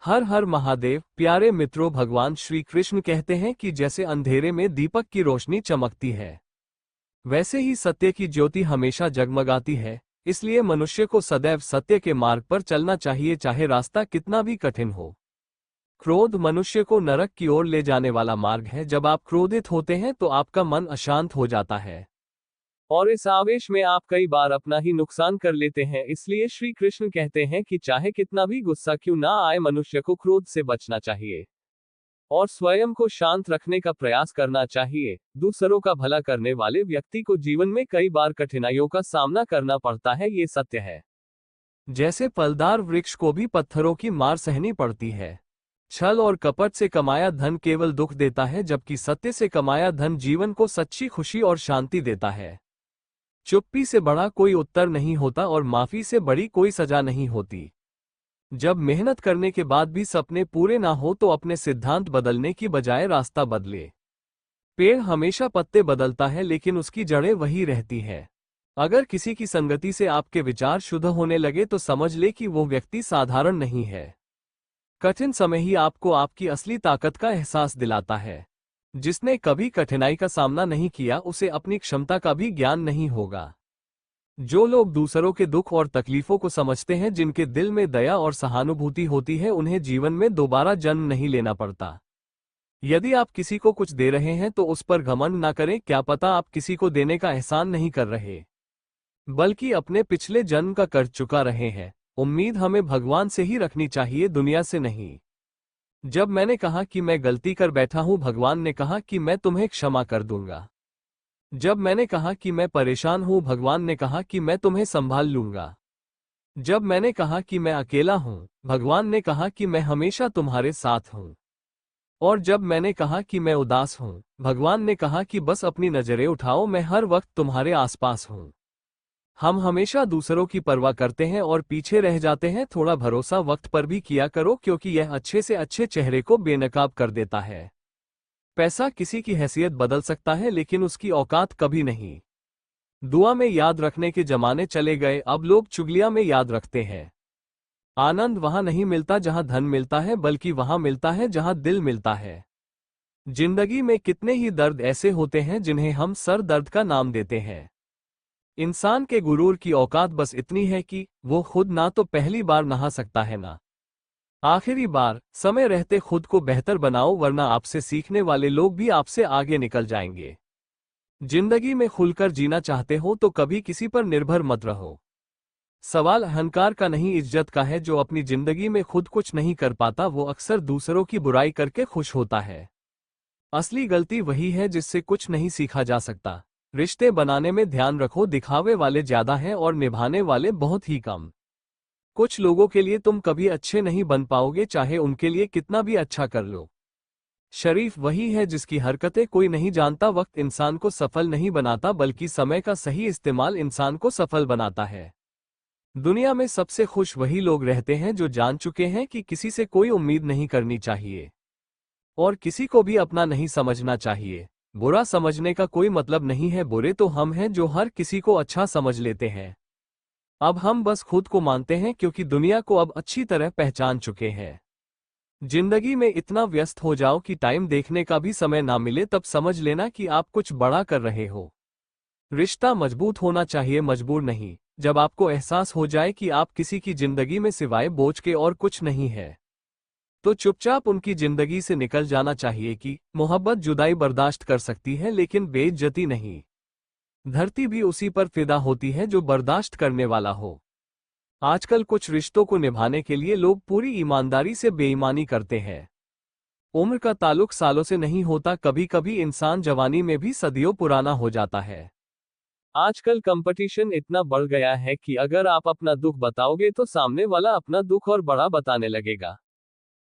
हर हर महादेव। प्यारे मित्रों, भगवान श्री कृष्ण कहते हैं कि जैसे अंधेरे में दीपक की रोशनी चमकती है, वैसे ही सत्य की ज्योति हमेशा जगमगाती है। इसलिए मनुष्य को सदैव सत्य के मार्ग पर चलना चाहिए, चाहे रास्ता कितना भी कठिन हो। क्रोध मनुष्य को नरक की ओर ले जाने वाला मार्ग है। जब आप क्रोधित होते हैं तो आपका मन अशांत हो जाता है और इस आवेश में आप कई बार अपना ही नुकसान कर लेते हैं। इसलिए श्री कृष्ण कहते हैं कि चाहे कितना भी गुस्सा क्यों ना आए, मनुष्य को क्रोध से बचना चाहिए और स्वयं को शांत रखने का प्रयास करना चाहिए। दूसरों का भला करने वाले व्यक्ति को जीवन में कई बार कठिनाइयों का सामना करना पड़ता है, ये सत्य है। जैसे फलदार वृक्ष को भी पत्थरों की मार सहनी पड़ती है। छल और कपट से कमाया धन केवल दुख देता है, जबकि सत्य से कमाया धन जीवन को सच्ची खुशी और शांति देता है। चुप्पी से बड़ा कोई उत्तर नहीं होता और माफी से बड़ी कोई सजा नहीं होती। जब मेहनत करने के बाद भी सपने पूरे ना हो तो अपने सिद्धांत बदलने की बजाय रास्ता बदले। पेड़ हमेशा पत्ते बदलता है, लेकिन उसकी जड़ें वही रहती है। अगर किसी की संगति से आपके विचार शुद्ध होने लगे तो समझ ले कि वो व्यक्ति साधारण नहीं है। कठिन समय ही आपको आपकी असली ताकत का एहसास दिलाता है। जिसने कभी कठिनाई का सामना नहीं किया, उसे अपनी क्षमता का भी ज्ञान नहीं होगा। जो लोग दूसरों के दुख और तकलीफों को समझते हैं, जिनके दिल में दया और सहानुभूति होती है, उन्हें जीवन में दोबारा जन्म नहीं लेना पड़ता। यदि आप किसी को कुछ दे रहे हैं तो उस पर घमंड ना करें। क्या पता आप किसी को देने का एहसान नहीं कर रहे, बल्कि अपने पिछले जन्म का कर चुका रहे हैं। उम्मीद हमें भगवान से ही रखनी चाहिए, दुनिया से नहीं। जब मैंने कहा कि मैं गलती कर बैठा हूं, भगवान ने कहा कि मैं तुम्हें क्षमा कर दूंगा। जब मैंने कहा कि मैं परेशान हूं, भगवान ने कहा कि मैं तुम्हें संभाल लूंगा। जब मैंने कहा कि मैं अकेला हूं, भगवान ने कहा कि मैं हमेशा तुम्हारे साथ हूं। और जब मैंने कहा कि मैं उदास हूं, भगवान ने कहा कि बस अपनी नजरें उठाओ, मैं हर वक्त तुम्हारे आसपास हूं। हम हमेशा दूसरों की परवाह करते हैं और पीछे रह जाते हैं। थोड़ा भरोसा वक्त पर भी किया करो, क्योंकि यह अच्छे से अच्छे चेहरे को बेनकाब कर देता है। पैसा किसी की हैसियत बदल सकता है, लेकिन उसकी औकात कभी नहीं। दुआ में याद रखने के जमाने चले गए, अब लोग चुगलियां में याद रखते हैं। आनंद वहां नहीं मिलता जहां धन मिलता है, बल्कि वहां मिलता है जहां दिल मिलता है। जिंदगी में कितने ही दर्द ऐसे होते हैं जिन्हें हम सर दर्द का नाम देते हैं। इंसान के गुरूर की औकात बस इतनी है कि वो खुद ना तो पहली बार नहा सकता है ना आखिरी बार। समय रहते खुद को बेहतर बनाओ, वरना आपसे सीखने वाले लोग भी आपसे आगे निकल जाएंगे। जिंदगी में खुलकर जीना चाहते हो तो कभी किसी पर निर्भर मत रहो। सवाल अहंकार का नहीं, इज्जत का है। जो अपनी जिंदगी में खुद कुछ नहीं कर पाता, वो अक्सर दूसरों की बुराई करके खुश होता है। असली गलती वही है जिससे कुछ नहीं सीखा जा सकता। रिश्ते बनाने में ध्यान रखो, दिखावे वाले ज्यादा हैं और निभाने वाले बहुत ही कम। कुछ लोगों के लिए तुम कभी अच्छे नहीं बन पाओगे, चाहे उनके लिए कितना भी अच्छा कर लो। शरीफ वही है जिसकी हरकतें कोई नहीं जानता। वक्त इंसान को सफल नहीं बनाता, बल्कि समय का सही इस्तेमाल इंसान को सफल बनाता है। दुनिया में सबसे खुश वही लोग रहते हैं जो जान चुके हैं कि किसी से कोई उम्मीद नहीं करनी चाहिए और किसी को भी अपना नहीं समझना चाहिए। बुरा समझने का कोई मतलब नहीं है, बुरे तो हम हैं जो हर किसी को अच्छा समझ लेते हैं। अब हम बस खुद को मानते हैं, क्योंकि दुनिया को अब अच्छी तरह पहचान चुके हैं। जिंदगी में इतना व्यस्त हो जाओ कि टाइम देखने का भी समय ना मिले, तब समझ लेना कि आप कुछ बड़ा कर रहे हो। रिश्ता मजबूत होना चाहिए, मजबूर नहीं। जब आपको एहसास हो जाए कि आप किसी की जिंदगी में सिवाय बोझ के और कुछ नहीं है, तो चुपचाप उनकी जिंदगी से निकल जाना चाहिए। कि मोहब्बत जुदाई बर्दाश्त कर सकती है, लेकिन बेइज्जती नहीं। धरती भी उसी पर फिदा होती है जो बर्दाश्त करने वाला हो। आजकल कुछ रिश्तों को निभाने के लिए लोग पूरी ईमानदारी से बेईमानी करते हैं। उम्र का ताल्लुक सालों से नहीं होता, कभी कभी इंसान जवानी में भी सदियों पुराना हो जाता है। आजकल कंपटीशन इतना बढ़ गया है कि अगर आप अपना दुख बताओगे तो सामने वाला अपना दुख और बड़ा बताने लगेगा।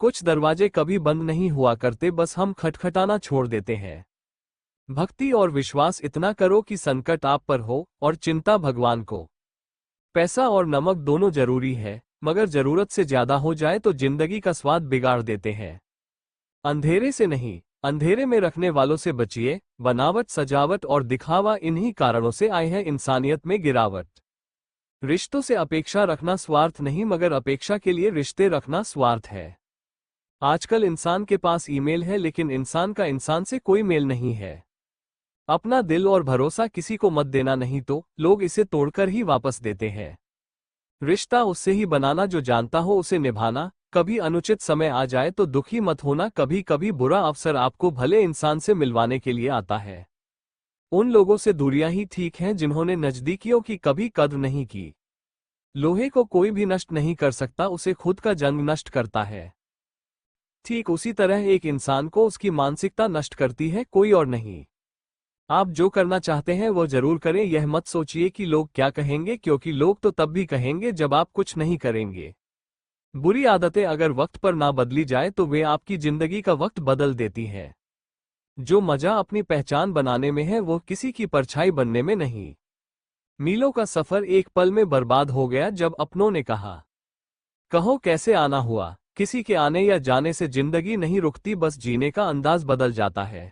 कुछ दरवाजे कभी बंद नहीं हुआ करते, बस हम खटखटाना छोड़ देते हैं। भक्ति और विश्वास इतना करो कि संकट आप पर हो और चिंता भगवान को। पैसा और नमक दोनों जरूरी है, मगर जरूरत से ज्यादा हो जाए तो जिंदगी का स्वाद बिगाड़ देते हैं। अंधेरे से नहीं, अंधेरे में रखने वालों से बचिए। बनावट, सजावट और दिखावा, इन्हीं कारणों से आए हैं इंसानियत में गिरावट। रिश्तों से अपेक्षा रखना स्वार्थ नहीं, मगर अपेक्षा के लिए रिश्ते रखना स्वार्थ है। आजकल इंसान के पास ईमेल है, लेकिन इंसान का इंसान से कोई मेल नहीं है। अपना दिल और भरोसा किसी को मत देना, नहीं तो लोग इसे तोड़कर ही वापस देते हैं। रिश्ता उससे ही बनाना जो जानता हो उसे निभाना। कभी अनुचित समय आ जाए तो दुखी मत होना, कभी कभी बुरा अवसर आपको भले इंसान से मिलवाने के लिए आता है। उन लोगों से दूरियां ही ठीक हैं जिन्होंने नजदीकियों की कभी कद्र नहीं की। लोहे को कोई भी नष्ट नहीं कर सकता, उसे खुद का जंग नष्ट करता है। ठीक उसी तरह एक इंसान को उसकी मानसिकता नष्ट करती है, कोई और नहीं। आप जो करना चाहते हैं वो जरूर करें, यह मत सोचिए कि लोग क्या कहेंगे, क्योंकि लोग तो तब भी कहेंगे जब आप कुछ नहीं करेंगे। बुरी आदतें अगर वक्त पर ना बदली जाए तो वे आपकी जिंदगी का वक्त बदल देती हैं। जो मजा अपनी पहचान बनाने में है वो किसी की परछाई बनने में नहीं। मीलों का सफर एक पल में बर्बाद हो गया जब अपनों ने कहा, कहो कैसे आना हुआ। किसी के आने या जाने से जिंदगी नहीं रुकती, बस जीने का अंदाज बदल जाता है।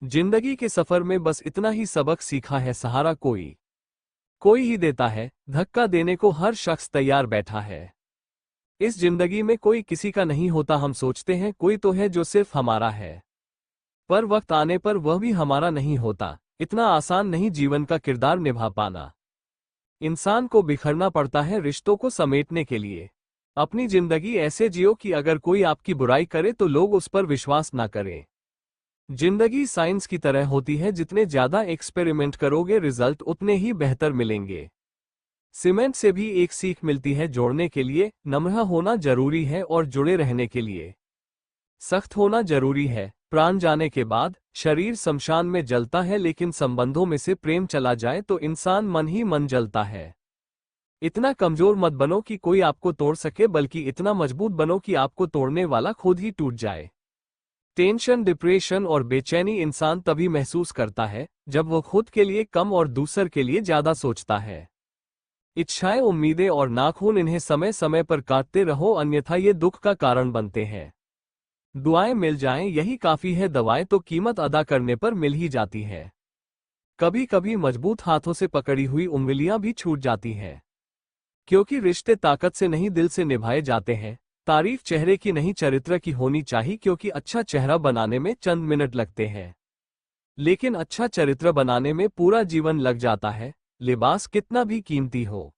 जिंदगी के सफर में बस इतना ही सबक सीखा है, सहारा कोई ही देता है, धक्का देने को हर शख्स तैयार बैठा है। इस जिंदगी में कोई किसी का नहीं होता, हम सोचते हैं कोई तो है जो सिर्फ हमारा है, पर वक्त आने पर वह भी हमारा नहीं होता। इतना आसान नहीं जीवन का किरदार निभा पाना। इंसान को बिखरना पड़ता है रिश्तों को समेटने के लिए। अपनी जिंदगी ऐसे जियो कि अगर कोई आपकी बुराई करे तो लोग उस पर विश्वास ना करें। जिंदगी साइंस की तरह होती है, जितने ज्यादा एक्सपेरिमेंट करोगे रिजल्ट उतने ही बेहतर मिलेंगे। सीमेंट से भी एक सीख मिलती है, जोड़ने के लिए नम्र होना जरूरी है और जुड़े रहने के लिए सख्त होना जरूरी है। प्राण जाने के बाद शरीर शमशान में जलता है, लेकिन संबंधों में से प्रेम चला जाए तो इंसान मन ही मन जलता है। इतना कमजोर मत बनो कि कोई आपको तोड़ सके, बल्कि इतना मजबूत बनो कि आपको तोड़ने वाला खुद ही टूट जाए। टेंशन, डिप्रेशन और बेचैनी इंसान तभी महसूस करता है जब वो खुद के लिए कम और दूसर के लिए ज्यादा सोचता है। इच्छाएं, उम्मीदें और नाखून, इन्हें समय समय पर काटते रहो, अन्यथा ये दुख का कारण बनते हैं। दुआएं मिल जाएं यही काफी है, दवाएं तो कीमत अदा करने पर मिल ही जाती है। कभी कभी मजबूत हाथों से पकड़ी हुई उंगलियां भी छूट जाती हैं, क्योंकि रिश्ते ताकत से नहीं दिल से निभाए जाते हैं। तारीफ चेहरे की नहीं चरित्र की होनी चाहिए, क्योंकि अच्छा चेहरा बनाने में चंद मिनट लगते हैं, लेकिन अच्छा चरित्र बनाने में पूरा जीवन लग जाता है, लिबास कितना भी कीमती हो।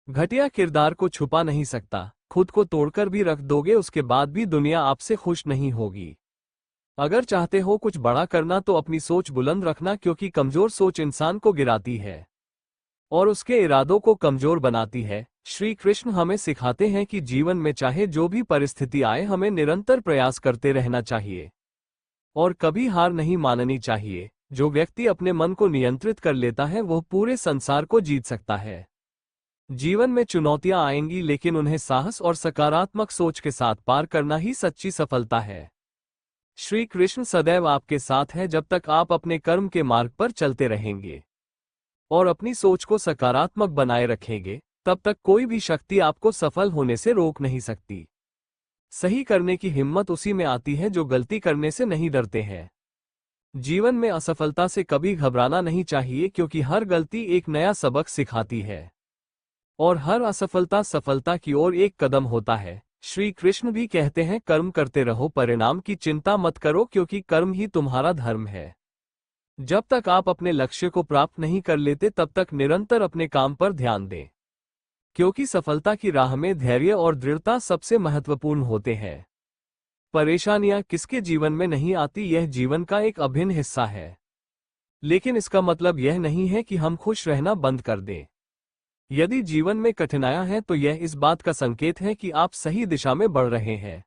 घटिया किरदार को छुपा नहीं सकता, खुद को तोड़कर भी रख दोगे उसके बाद भी दुनिया आपसे खुश नहीं होगी। अगर चाहते हो कुछ बड़ा करना तो अपनी सोच बुलंद रखना, क्योंकि कमजोर सोच इंसान को गिराती है और उसके इरादों को कमजोर बनाती है। श्री कृष्ण हमें सिखाते हैं कि जीवन में चाहे जो भी परिस्थिति आए हमें निरंतर प्रयास करते रहना चाहिए और कभी हार नहीं माननी चाहिए। जो व्यक्ति अपने मन को नियंत्रित कर लेता है वह पूरे संसार को जीत सकता है। जीवन में चुनौतियां आएंगी, लेकिन उन्हें साहस और सकारात्मक सोच के साथ पार करना ही सच्ची सफलता है। श्री कृष्ण सदैव आपके साथ है जब तक आप अपने कर्म के मार्ग पर चलते रहेंगे और अपनी सोच को सकारात्मक बनाए रखेंगे, तब तक कोई भी शक्ति आपको सफल होने से रोक नहीं सकती। सही करने की हिम्मत उसी में आती है जो गलती करने से नहीं डरते हैं। जीवन में असफलता से कभी घबराना नहीं चाहिए, क्योंकि हर गलती एक नया सबक सिखाती है और हर असफलता सफलता की ओर एक कदम होता है। श्री कृष्ण भी कहते हैं, कर्म करते रहो, परिणाम की चिंता मत करो, क्योंकि कर्म ही तुम्हारा धर्म है। जब तक आप अपने लक्ष्य को प्राप्त नहीं कर लेते तब तक निरंतर अपने काम पर ध्यान दें, क्योंकि सफलता की राह में धैर्य और दृढ़ता सबसे महत्वपूर्ण होते हैं। परेशानियां किसके जीवन में नहीं आती, यह जीवन का एक अभिन्न हिस्सा है, लेकिन इसका मतलब यह नहीं है कि हम खुश रहना बंद कर दें। यदि जीवन में कठिनाइयां हैं तो यह इस बात का संकेत है कि आप सही दिशा में बढ़ रहे हैं।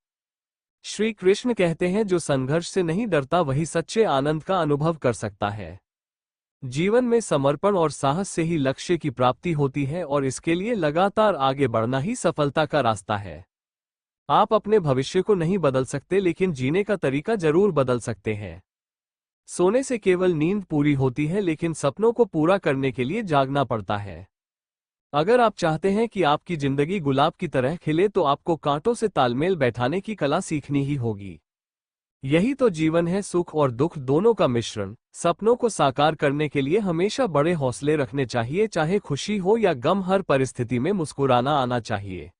श्री कृष्ण कहते हैं, जो संघर्ष से नहीं डरता वही सच्चे आनंद का अनुभव कर सकता है। जीवन में समर्पण और साहस से ही लक्ष्य की प्राप्ति होती है और इसके लिए लगातार आगे बढ़ना ही सफलता का रास्ता है। आप अपने भविष्य को नहीं बदल सकते, लेकिन जीने का तरीका जरूर बदल सकते हैं। सोने से केवल नींद पूरी होती है, लेकिन सपनों को पूरा करने के लिए जागना पड़ता है। अगर आप चाहते हैं कि आपकी जिंदगी गुलाब की तरह खिले तो आपको कांटों से तालमेल बैठाने की कला सीखनी ही होगी। यही तो जीवन है, सुख और दुख दोनों का मिश्रण। सपनों को साकार करने के लिए हमेशा बड़े हौसले रखने चाहिए, चाहे खुशी हो या गम, हर परिस्थिति में मुस्कुराना आना चाहिए।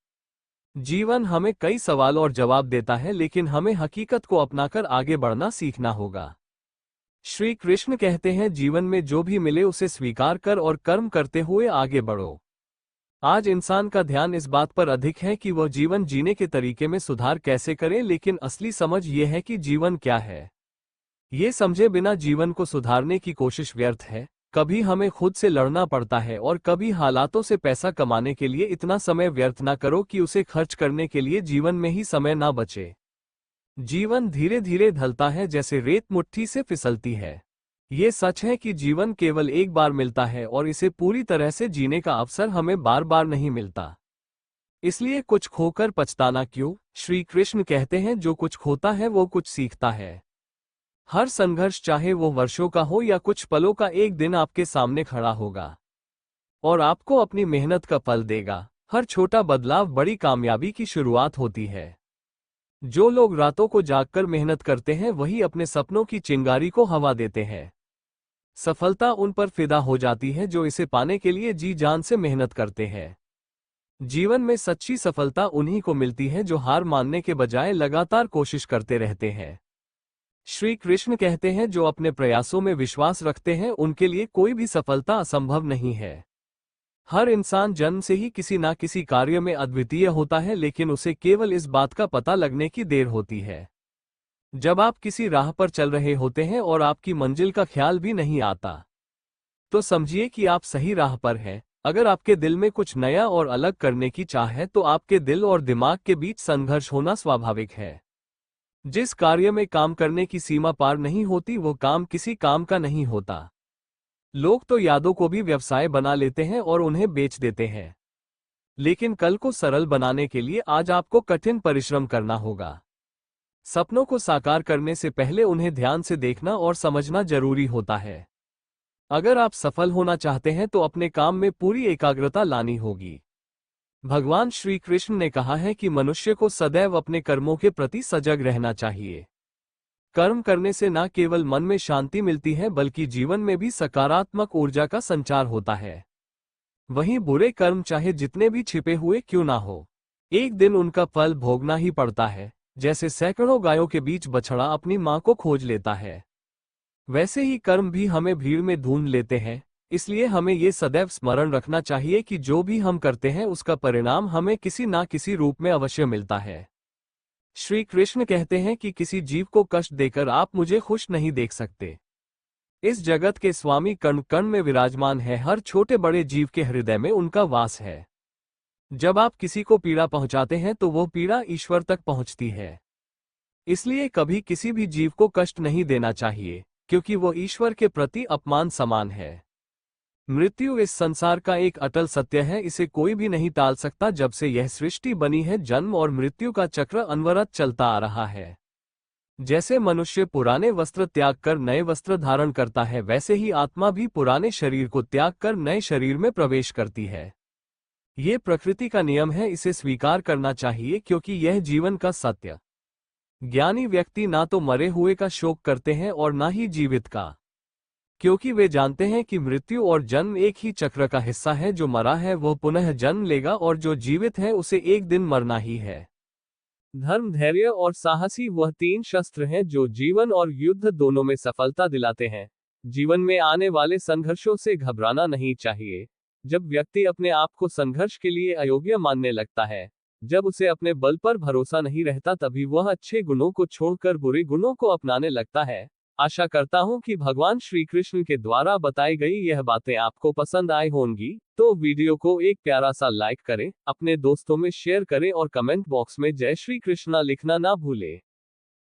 जीवन हमें कई सवाल और जवाब देता है, लेकिन हमें हकीकत को अपनाकर आगे बढ़ना सीखना होगा। श्री कृष्ण कहते हैं, जीवन में जो भी मिले उसे स्वीकार कर और कर्म करते हुए आगे बढ़ो। आज इंसान का ध्यान इस बात पर अधिक है कि वह जीवन जीने के तरीके में सुधार कैसे करे, लेकिन असली समझ ये है कि जीवन क्या है। ये समझे बिना जीवन को सुधारने की कोशिश व्यर्थ है। कभी हमें खुद से लड़ना पड़ता है और कभी हालातों से पैसा कमाने के लिए इतना समय व्यर्थ ना करो कि उसे खर्च करने के लिए जीवन में ही समय ना बचे। जीवन धीरे धीरे ढलता है, जैसे रेत मुट्ठी से फिसलती है। ये सच है कि जीवन केवल एक बार मिलता है और इसे पूरी तरह से जीने का अवसर हमें बार बार नहीं मिलता। इसलिए कुछ खोकर पछताना क्यों? श्री कृष्ण कहते हैं, जो कुछ खोता है वो कुछ सीखता है। हर संघर्ष, चाहे वो वर्षों का हो या कुछ पलों का, एक दिन आपके सामने खड़ा होगा और आपको अपनी मेहनत का फल देगा। हर छोटा बदलाव बड़ी कामयाबी की शुरुआत होती है। जो लोग रातों को जागकर मेहनत करते हैं वही अपने सपनों की चिंगारी को हवा देते हैं। सफलता उन पर फिदा हो जाती है जो इसे पाने के लिए जी जान से मेहनत करते हैं। जीवन में सच्ची सफलता उन्हीं को मिलती है जो हार मानने के बजाय लगातार कोशिश करते रहते हैं। श्री कृष्ण कहते हैं, जो अपने प्रयासों में विश्वास रखते हैं उनके लिए कोई भी सफलता असंभव नहीं है। हर इंसान जन्म से ही किसी ना किसी कार्य में अद्वितीय होता है, लेकिन उसे केवल इस बात का पता लगने की देर होती है। जब आप किसी राह पर चल रहे होते हैं और आपकी मंजिल का ख्याल भी नहीं आता, तो समझिए कि आप सही राह पर हैं। अगर आपके दिल में कुछ नया और अलग करने की चाह है तो आपके दिल और दिमाग के बीच संघर्ष होना स्वाभाविक है। जिस कार्य में काम करने की सीमा पार नहीं होती वो काम किसी काम का नहीं होता। लोग तो यादों को भी व्यवसाय बना लेते हैं और उन्हें बेच देते हैं, लेकिन कल को सरल बनाने के लिए आज आपको कठिन परिश्रम करना होगा। सपनों को साकार करने से पहले उन्हें ध्यान से देखना और समझना जरूरी होता है। अगर आप सफल होना चाहते हैं तो अपने काम में पूरी एकाग्रता लानी होगी। भगवान श्री कृष्ण ने कहा है कि मनुष्य को सदैव अपने कर्मों के प्रति सजग रहना चाहिए। कर्म करने से न केवल मन में शांति मिलती है बल्कि जीवन में भी सकारात्मक ऊर्जा का संचार होता है। वहीं बुरे कर्म चाहे जितने भी छिपे हुए क्यों ना हो, एक दिन उनका फल भोगना ही पड़ता है। जैसे सैकड़ों गायों के बीच बछड़ा अपनी मां को खोज लेता है, वैसे ही कर्म भी हमें भीड़ में ढूंढ लेते हैं। इसलिए हमें ये सदैव स्मरण रखना चाहिए कि जो भी हम करते हैं उसका परिणाम हमें किसी ना किसी रूप में अवश्य मिलता है। श्री कृष्ण कहते हैं कि किसी जीव को कष्ट देकर आप मुझे खुश नहीं देख सकते। इस जगत के स्वामी कण कण में विराजमान है, हर छोटे बड़े जीव के हृदय में उनका वास है। जब आप किसी को पीड़ा पहुंचाते हैं तो वो पीड़ा ईश्वर तक पहुंचती है। इसलिए कभी किसी भी जीव को कष्ट नहीं देना चाहिए, क्योंकि वो ईश्वर के प्रति अपमान समान है। मृत्यु इस संसार का एक अटल सत्य है, इसे कोई भी नहीं टाल सकता। जब से यह सृष्टि बनी है, जन्म और मृत्यु का चक्र अनवरत चलता आ रहा है। जैसे मनुष्य पुराने वस्त्र त्याग कर नए वस्त्र धारण करता है, वैसे ही आत्मा भी पुराने शरीर को त्याग कर नए शरीर में प्रवेश करती है। ये प्रकृति का नियम है, इसे स्वीकार करना चाहिए क्योंकि यह जीवन का सत्य। ज्ञानी व्यक्ति ना तो मरे हुए का शोक करते हैं और ना ही जीवित का, क्योंकि वे जानते हैं कि मृत्यु और जन्म एक ही चक्र का हिस्सा है। जो मरा है वह पुनः जन्म लेगा और जो जीवित है उसे एक दिन मरना ही है। धर्म, धैर्य और साहसी वह तीन शस्त्र हैं जो जीवन और युद्ध दोनों में सफलता दिलाते हैं। जीवन में आने वाले संघर्षों से घबराना नहीं चाहिए। जब व्यक्ति अपने आप को संघर्ष के लिए अयोग्य मानने लगता है, जब उसे अपने बल पर भरोसा नहीं रहता, तभी वह अच्छे गुणों को छोड़कर बुरे गुणों को अपनाने लगता है। आशा करता हूं कि भगवान श्री कृष्ण के द्वारा बताई गई यह बातें आपको पसंद आई होंगी। तो वीडियो को एक प्यारा सा लाइक करें, अपने दोस्तों में शेयर करें और कमेंट बॉक्स में जय श्री कृष्णा लिखना ना भूलें।